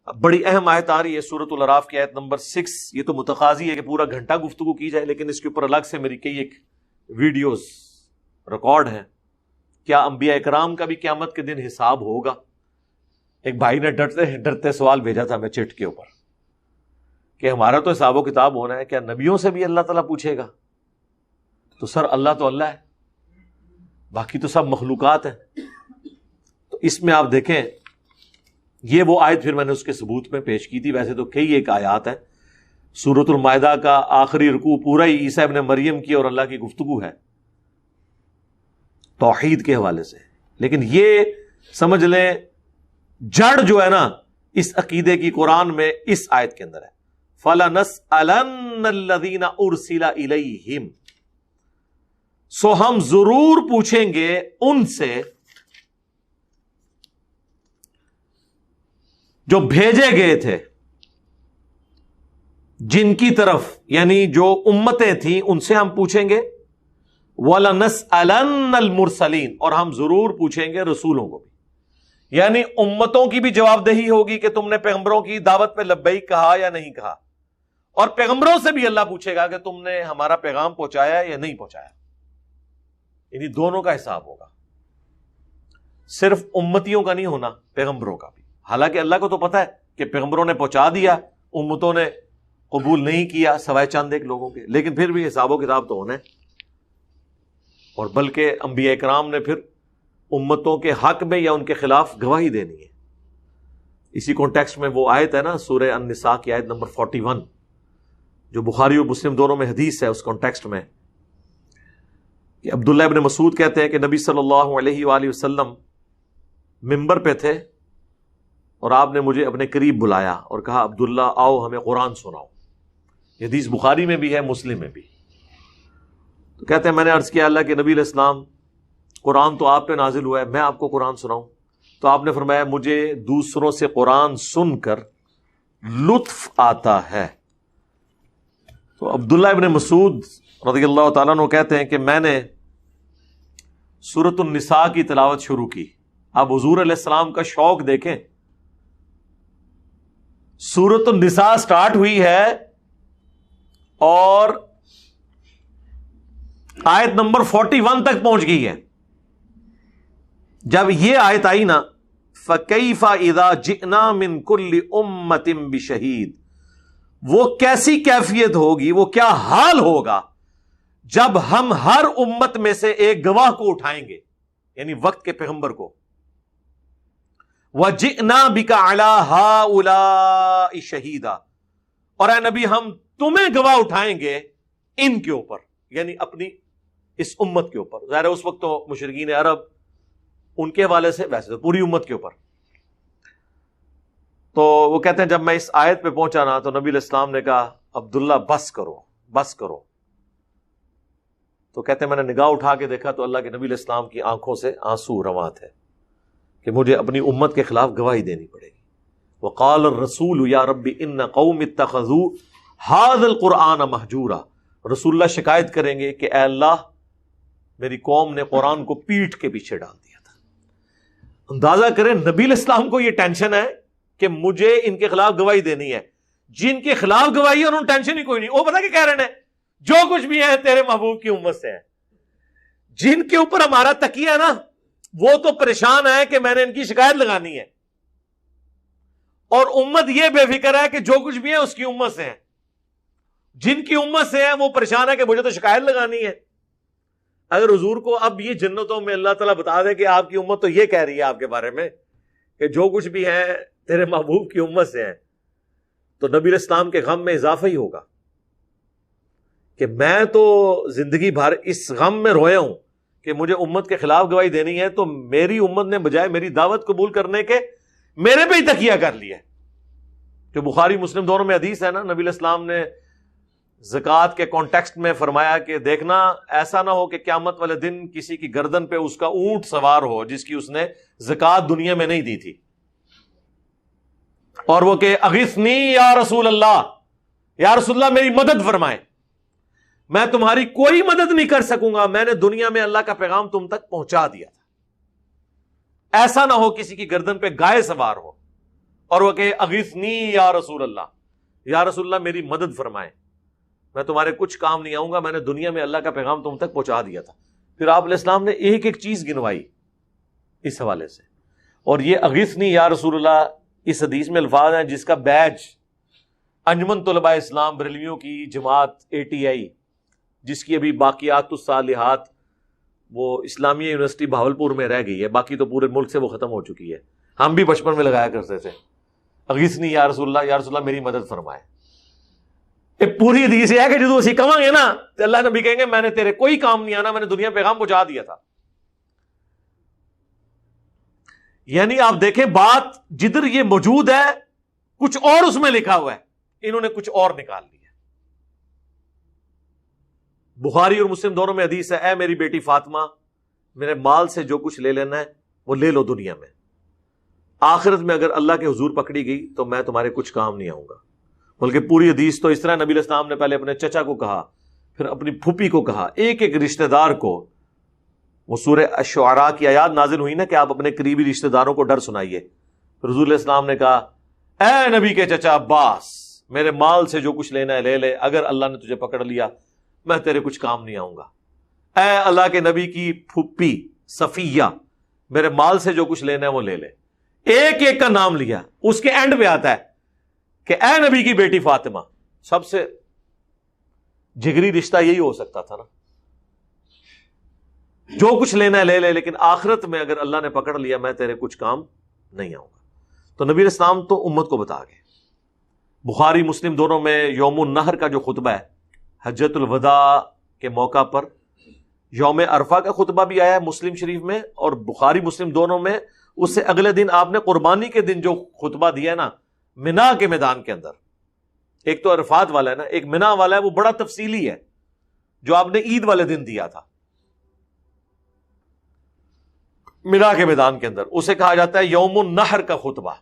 بڑی اہم آیت آ رہی ہے سورۃ الاعراف کی آیت نمبر 6. یہ تو متقاضی ہے کہ پورا گھنٹہ گفتگو کی جائے، لیکن اس کے اوپر الگ سے میری کئی ایک ویڈیوز ریکارڈ ہیں. کیا انبیاء اکرام کا بھی قیامت کے دن حساب ہوگا؟ ایک بھائی نے ڈرتے سوال بھیجا تھا میں چٹ کے اوپر کہ ہمارا تو حساب و کتاب ہونا ہے، کیا نبیوں سے بھی اللہ تعالیٰ پوچھے گا؟ تو سر اللہ تو اللہ ہے، باقی تو سب مخلوقات ہیں. تو اس میں آپ دیکھیں یہ وہ آیت پھر میں نے اس کے ثبوت میں پیش کی تھی. ویسے تو کئی ایک آیات ہیں. سورۃ المائدہ کا آخری رکوع پورا ہی عیسیٰ ابن مریم کی اور اللہ کی گفتگو ہے توحید کے حوالے سے، لیکن یہ سمجھ لیں جڑ جو ہے نا اس عقیدے کی قرآن میں اس آیت کے اندر ہے. فَلَنَسْأَلَنَّ الَّذِينَ أُرْسِلَ إِلَيْهِمْ، سو ہم ضرور پوچھیں گے ان سے جو بھیجے گئے تھے، جن کی طرف یعنی جو امتیں تھیں ان سے ہم پوچھیں گے. وَلَنَسْأَلَنَّ الْمُرْسَلِينَ، اور ہم ضرور پوچھیں گے رسولوں کو بھی. یعنی امتوں کی بھی جواب دہی ہوگی کہ تم نے پیغمبروں کی دعوت پہ لبیک کہا یا نہیں کہا، اور پیغمبروں سے بھی اللہ پوچھے گا کہ تم نے ہمارا پیغام پہنچایا یا نہیں پہنچایا. یعنی دونوں کا حساب ہوگا، صرف امتیوں کا نہیں ہونا، پیغمبروں کا بھی. حالانکہ اللہ کو تو پتا ہے کہ پیغمبروں نے پہنچا دیا، امتوں نے قبول نہیں کیا سوائے چند ایک لوگوں کے، لیکن پھر بھی حساب و کتاب تو ہونا ہے. اور بلکہ انبیاء اکرام نے پھر امتوں کے حق میں یا ان کے خلاف گواہی دینی ہے. اسی کانٹیکسٹ میں وہ آیت ہے نا سورہ النساء کی آیت نمبر 41 جو بخاری اور مسلم دونوں میں حدیث ہے. اس کانٹیکسٹ میں کہ عبداللہ ابن مسعود کہتے ہیں کہ نبی صلی اللہ علیہ وآلہ وسلم منبر پہ تھے اور آپ نے مجھے اپنے قریب بلایا اور کہا عبداللہ آؤ ہمیں قرآن سناؤ. یہ حدیث بخاری میں بھی ہے مسلم میں بھی. تو کہتے ہیں میں نے عرض کیا اللہ کے نبی علیہ السلام قرآن تو آپ پہ نازل ہوا ہے، میں آپ کو قرآن سناؤں؟ تو آپ نے فرمایا مجھے دوسروں سے قرآن سن کر لطف آتا ہے. تو عبداللہ ابن مسعود رضی اللہ تعالیٰ عنہ کہتے ہیں کہ میں نے سورۃ النساء کی تلاوت شروع کی. آپ حضور علیہ السلام کا شوق دیکھیں، سورۃ النساء سٹارٹ ہوئی ہے اور آیت نمبر 41 تک پہنچ گئی ہے. جب یہ آیت آئی نا فَكَيْفَ إِذَا جِئْنَا مِن كُلِّ أُمَّةٍ بِشَهِيدٍ، وہ کیسی کیفیت ہوگی، وہ کیا حال ہوگا جب ہم ہر امت میں سے ایک گواہ کو اٹھائیں گے، یعنی وقت کے پیغمبر کو. وَجِئْنَا بِكَ عَلَىٰ هَٰؤُلَاءِ شَهِيدًا، اور اے نبی ہم تمہیں گواہ اٹھائیں گے ان کے اوپر، یعنی اپنی اس امت کے اوپر. ظاہر ہے اس وقت تو مشرکین عرب ان کے حوالے سے، ویسے تو پوری امت کے اوپر. تو وہ کہتے ہیں جب میں اس آیت پہ پہنچا نا تو نبی علیہ السلام نے کہا عبداللہ بس کرو بس کرو. تو کہتے ہیں میں نے نگاہ اٹھا کے دیکھا تو اللہ کے نبی علیہ السلام کی آنکھوں سے آنسو رواں تھے کہ مجھے اپنی امت کے خلاف گواہی دینی پڑے گی. وقال الرسول یا رب ان قوم اتخذوا هذا القرآن مہجورا، رسول اللہ شکایت کریں گے کہ اے اللہ میری قوم نے قرآن کو پیٹھ کے پیچھے ڈال دیا تھا. اندازہ کریں نبی علیہ السلام کو یہ ٹینشن ہے کہ مجھے ان کے خلاف گواہی دینی ہے. جن کے خلاف گواہی ہے انہوں نے ٹینشن ہی کوئی نہیں، وہ پتا کہ کہہ رہے ہیں جو کچھ بھی ہے تیرے محبوب کی امت سے ہے. جن کے اوپر ہمارا تکیہ ہے نا وہ تو پریشان ہے کہ میں نے ان کی شکایت لگانی ہے، اور امت یہ بے فکر ہے کہ جو کچھ بھی ہے اس کی امت سے ہے. جن کی امت سے ہے وہ پریشان ہے کہ مجھے تو شکایت لگانی ہے. اگر حضور کو اب یہ جنتوں میں اللہ تعالیٰ بتا دے کہ آپ کی امت تو یہ کہہ رہی ہے آپ کے بارے میں کہ جو کچھ بھی ہے تیرے محبوب کی امت سے ہے، تو نبی علیہ السلام کے غم میں اضافہ ہی ہوگا کہ میں تو زندگی بھر اس غم میں رویا ہوں کہ مجھے امت کے خلاف گواہی دینی ہے، تو میری امت نے بجائے میری دعوت قبول کرنے کے میرے پہ ہی تکیہ کر لیا. جو بخاری مسلم دونوں میں حدیث ہے نا، نبی علیہ السلام نے زکوٰۃ کے کانٹیکسٹ میں فرمایا کہ دیکھنا ایسا نہ ہو کہ قیامت والے دن کسی کی گردن پہ اس کا اونٹ سوار ہو جس کی اس نے زکوٰۃ دنیا میں نہیں دی تھی، اور وہ کہ اغثنی یا رسول اللہ، یا رسول اللہ میری مدد فرمائے، میں تمہاری کوئی مدد نہیں کر سکوں گا، میں نے دنیا میں اللہ کا پیغام تم تک پہنچا دیا تھا. ایسا نہ ہو کسی کی گردن پہ گائے سوار ہو اور وہ کہ اغثنی یا رسول اللہ، یا رسول اللہ میری مدد فرمائیں، میں تمہارے کچھ کام نہیں آؤں گا، میں نے دنیا میں اللہ کا پیغام تم تک پہنچا دیا تھا۔ پھر آپ علیہ السلام نے ایک ایک چیز گنوائی اس حوالے سے، اور یہ اغثنی یا رسول اللہ اس حدیث میں الفاظ ہیں جس کا بیج انجمن طلباء اسلام بریلویوں کی جماعت ATI، جس کی ابھی باقیات الصالحات وہ اسلامیہ یونیورسٹی بہاولپور میں رہ گئی ہے، باقی تو پورے ملک سے وہ ختم ہو چکی ہے، ہم بھی بچپن میں لگایا کرتے تھے اغثنی یا رسول اللہ، یا رسول اللہ میری مدد فرمائے۔ یہ پوری حدیث یہ ہے کہ جدو اسی کہیں گے نا تو اللہ نبی کہیں گے میں نے تیرے کوئی کام نہیں آنا، میں نے دنیا میں پیغام پہنچا دیا تھا۔ یعنی آپ دیکھیں بات جدھر یہ موجود ہے کچھ اور اس میں لکھا ہوا ہے، انہوں نے کچھ اور نکال لیا۔ بخاری اور مسلم دونوں میں حدیث ہے، اے میری بیٹی فاطمہ میرے مال سے جو کچھ لے لینا ہے وہ لے لو دنیا میں، آخرت میں اگر اللہ کے حضور پکڑی گئی تو میں تمہارے کچھ کام نہیں آؤں گا۔ بلکہ پوری حدیث تو اس طرح نبی علیہ السلام نے پہلے اپنے چچا کو کہا، پھر اپنی پھوپھی کو کہا، ایک ایک رشتہ دار کو۔ وہ سورہ الشعراء کی آیات نازل ہوئی نا کہ آپ اپنے قریبی رشتہ داروں کو ڈر سنائیے، رسول علیہ السلام نے کہا اے نبی کے چچا عباس میرے مال سے جو کچھ لینا ہے لے لے، اگر اللہ نے تجھے پکڑ لیا میں تیرے کچھ کام نہیں آؤں گا۔ اے اللہ کے نبی کی پھوپھی صفیہ میرے مال سے جو کچھ لینا ہے وہ لے لے، ایک ایک کا نام لیا۔ اس کے اینڈ پہ آتا ہے کہ اے نبی کی بیٹی فاطمہ، سب سے جگری رشتہ یہی ہو سکتا تھا نا، جو کچھ لینا ہے لے لے، لیکن آخرت میں اگر اللہ نے پکڑ لیا میں تیرے کچھ کام نہیں آؤں گا۔ تو نبی علیہ السلام تو امت کو بتا گئے۔ بخاری مسلم دونوں میں یوم النحر کا جو خطبہ ہے حجۃ الوداع کے موقع پر، یوم عرفہ کا خطبہ بھی آیا ہے مسلم شریف میں، اور بخاری مسلم دونوں میں اس سے اگلے دن آپ نے قربانی کے دن جو خطبہ دیا ہے نا منا کے میدان کے اندر، ایک تو عرفات والا ہے نا، ایک منا والا ہے، وہ بڑا تفصیلی ہے جو آپ نے عید والے دن دیا تھا منا کے میدان کے اندر، اسے کہا جاتا ہے یوم النحر کا خطبہ۔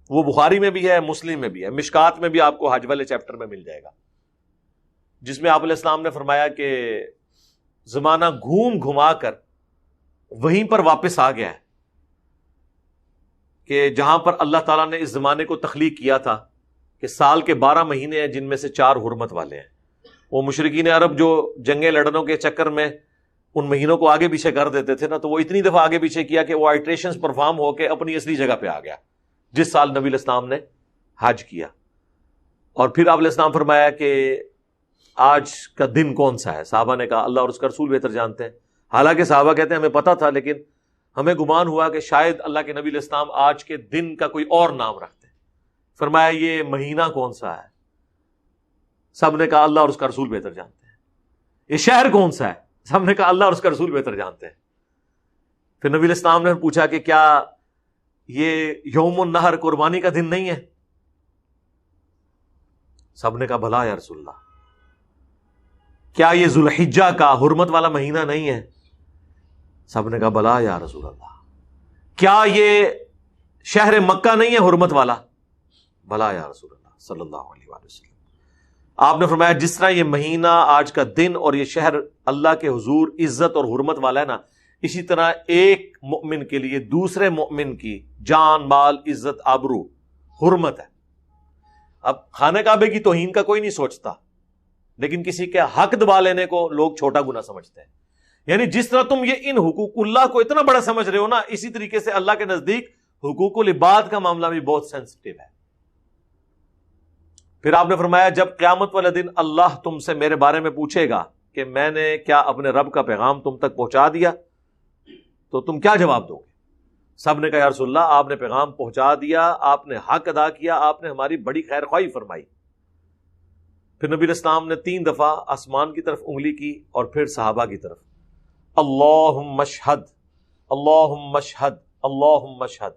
وہ بخاری میں بھی ہے، مسلم میں بھی ہے، مشکات میں بھی آپ کو حج والے چیپٹر میں مل جائے گا، جس میں آپ علیہ السلام نے فرمایا کہ زمانہ گھوم گھما کر وہیں پر واپس آ گیا ہے کہ جہاں پر اللہ تعالیٰ نے اس زمانے کو تخلیق کیا تھا کہ سال کے 12 مہینے ہیں جن میں سے 4 حرمت والے ہیں۔ وہ مشرکین عرب جو جنگیں لڑنوں کے چکر میں ان مہینوں کو آگے پیچھے کر دیتے تھے نا، تو وہ اتنی دفعہ آگے پیچھے کیا کہ وہ آئٹریشنز پرفارم ہو کے اپنی اصلی جگہ پہ آ گیا جس سال نبی علیہ السلام نے حج کیا۔ اور پھر آپ علیہ السلام فرمایا کہ آج کا دن کون سا ہے؟ صحابہ نے کہا اللہ اور اس کا رسول بہتر جانتے ہیں۔ حالانکہ صحابہ کہتے ہیں ہمیں پتا تھا، لیکن ہمیں گمان ہوا کہ شاید اللہ کے نبی علیہ السلام آج کے دن کا کوئی اور نام رکھتے ہیں۔ فرمایا یہ مہینہ کون سا ہے؟ سب نے کہا اللہ اور اس کا رسول بہتر جانتے ہیں۔ یہ شہر کون سا ہے؟ سب نے کہا اللہ اور اس کا رسول بہتر جانتے ہیں۔ پھر نبی علیہ السلام نے پوچھا کہ کیا یہ یوم النحر قربانی کا دن نہیں ہے؟ سب نے کہا بھلا یا رسول اللہ۔ کیا یہ ذوالحجہ کا حرمت والا مہینہ نہیں ہے؟ سب نے کہا بھلا یا رسول اللہ۔ کیا یہ شہر مکہ نہیں ہے حرمت والا؟ بھلا یا رسول اللہ صلی اللہ علیہ وآلہ وسلم۔ آپ نے فرمایا جس طرح یہ مہینہ آج کا دن اور یہ شہر اللہ کے حضور عزت اور حرمت والا ہے نا، اسی طرح ایک مؤمن کے لیے دوسرے مؤمن کی جان، مال، عزت، آبرو، حرمت ہے۔ اب خانہ کعبے کی توہین کا کوئی نہیں سوچتا، لیکن کسی کے حق دبا لینے کو لوگ چھوٹا گناہ سمجھتے ہیں۔ یعنی جس طرح تم یہ ان حقوق اللہ کو اتنا بڑا سمجھ رہے ہو نا، اسی طریقے سے اللہ کے نزدیک حقوق العباد کا معاملہ بھی بہت سینسٹیو ہے۔ پھر آپ نے فرمایا جب قیامت والے دن اللہ تم سے میرے بارے میں پوچھے گا کہ میں نے کیا اپنے رب کا پیغام تم تک پہنچا دیا، تو تم کیا جواب دو گے؟ سب نے کہا یا رسول اللہ آپ نے پیغام پہنچا دیا، آپ نے حق ادا کیا، آپ نے ہماری بڑی خیر خواہی فرمائی۔ پھر نبی علیہ السلام نے 3 دفعہ آسمان کی طرف انگلی کی اور پھر صحابہ کی طرف، اللہم اشہد، اللہم اشہد، اللہم اشہد،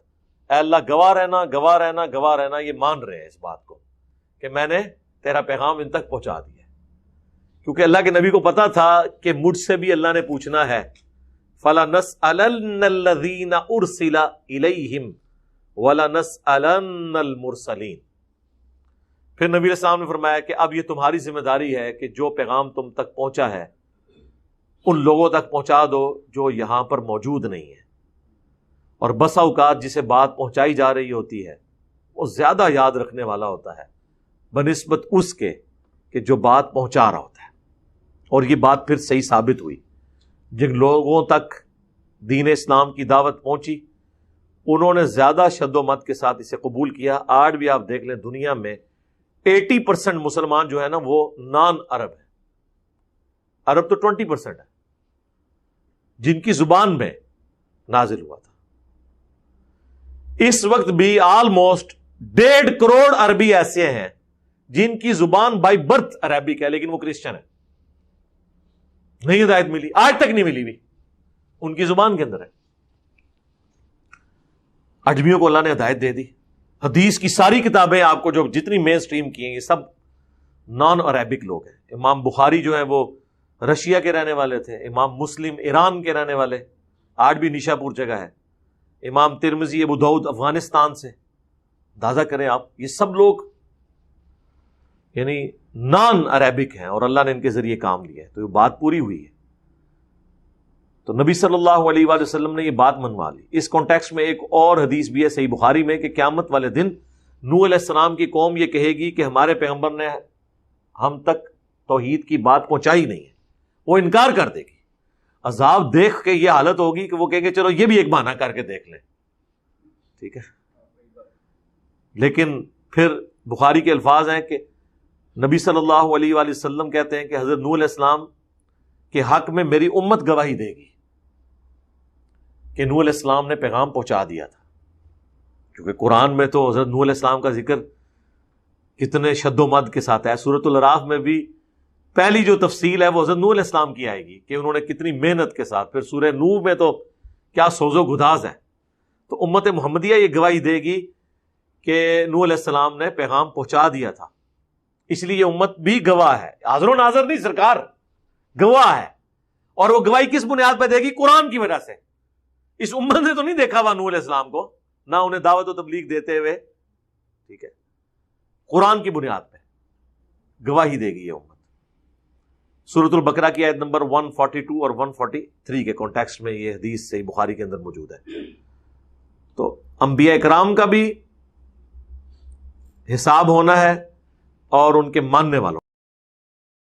اے اللہ گواہ رہنا، گواہ رہنا، گواہ رہنا، یہ مان رہے ہیں اس بات کو کہ میں نے تیرا پیغام ان تک پہنچا دیا، کیونکہ اللہ کے نبی کو پتا تھا کہ مجھ سے بھی اللہ نے پوچھنا ہے، فَلَنَسْأَلَنَّ الَّذِينَ أُرْسِلَ إِلَيْهِمْ وَلَنَسْأَلَنَّ الْمُرْسَلِينَ۔ پھر نبی علیہ السلام نے فرمایا کہ اب یہ تمہاری ذمہ داری ہے کہ جو پیغام تم تک پہنچا ہے ان لوگوں تک پہنچا دو جو یہاں پر موجود نہیں ہے، اور بسا اوقات جسے بات پہنچائی جا رہی ہوتی ہے وہ زیادہ یاد رکھنے والا ہوتا ہے بنسبت اس کے کہ جو بات پہنچا رہا ہوتا ہے. اور یہ بات پھر صحیح ثابت ہوئی. جن لوگوں تک دین اسلام کی دعوت پہنچی انہوں نے زیادہ شد و مت کے ساتھ اسے قبول کیا. آج بھی آپ دیکھ لیں دنیا میں 80% مسلمان جو ہے نا وہ نان عرب ہیں. عرب تو 20% ہے جن کی زبان میں نازل ہوا تھا. اس وقت بھی آلموسٹ 1.5 کروڑ عربی ایسے ہیں جن کی زبان بائی برتھ عربک ہے لیکن وہ کرسچن ہے. نہیں ہدایت ملی، آج تک نہیں ملی بھی، ان کی زبان کے اندر ہے. اجمیوں کو اللہ نے ہدایت دے دی. حدیث کی ساری کتابیں آپ کو جو جتنی مین سٹریم کی ہیں یہ سب نان عربک لوگ ہیں. امام بخاری جو ہے وہ رشیا کے رہنے والے تھے. امام مسلم ایران کے رہنے والے، آج بھی نیشا پور جگہ ہے. امام ترمذی ابو داؤد افغانستان سے. اندازہ کریں آپ، یہ سب لوگ یعنی نان عربک ہیں اور اللہ نے ان کے ذریعے کام لیا ہے. تو یہ بات پوری ہوئی ہے. تو نبی صلی اللہ علیہ وآلہ وسلم نے یہ بات منوا لی. اس کانٹیکسٹ میں ایک اور حدیث بھی ہے صحیح بخاری میں کہ قیامت والے دن نوح علیہ السلام کی قوم یہ کہے گی کہ ہمارے پیغمبر نے ہم تک توحید کی بات پہنچائی نہیں ہے. وہ انکار کر دے گی. عذاب دیکھ کے یہ حالت ہوگی کہ وہ کہیں گے چلو یہ بھی ایک بہانہ کر کے دیکھ لیں. ٹھیک ہے، لیکن پھر بخاری کے الفاظ ہیں کہ نبی صلی اللہ علیہ وآلہ وسلم کہتے ہیں کہ حضرت نوح علیہ السلام کے حق میں میری امت گواہی دے گی کہ نوح علیہ السلام نے پیغام پہنچا دیا تھا. کیونکہ قرآن میں تو حضرت نوح علیہ السلام کا ذکر کتنے شد و مد کے ساتھ ہے. سورۃ الاعراف میں بھی پہلی جو تفصیل ہے وہ حضرت نوح علیہ السلام کی آئے گی کہ انہوں نے کتنی محنت کے ساتھ. پھر سورہ نوح میں تو کیا سوز و گداز ہے. تو امت محمدیہ یہ گواہی دے گی کہ نوح علیہ السلام نے پیغام پہنچا دیا تھا. اس لیے یہ امت بھی گواہ ہے. حاضر و ناظر نہیں، سرکار گواہ ہے. اور وہ گواہی کس بنیاد پہ دے گی؟ قرآن کی وجہ سے. اس امت نے تو نہیں دیکھا ہوا نوح علیہ السلام کو، نہ انہیں دعوت و تبلیغ دیتے ہوئے. ٹھیک ہے، قرآن کی بنیاد پہ گواہی دے گی یہ امت. سورۃ البقرہ کی آیت نمبر 142 اور 143 کے کانٹیکسٹ میں یہ حدیث صحیح بخاری کے اندر موجود ہے. تو انبیاء اکرام کا بھی حساب ہونا ہے اور ان کے ماننے والوں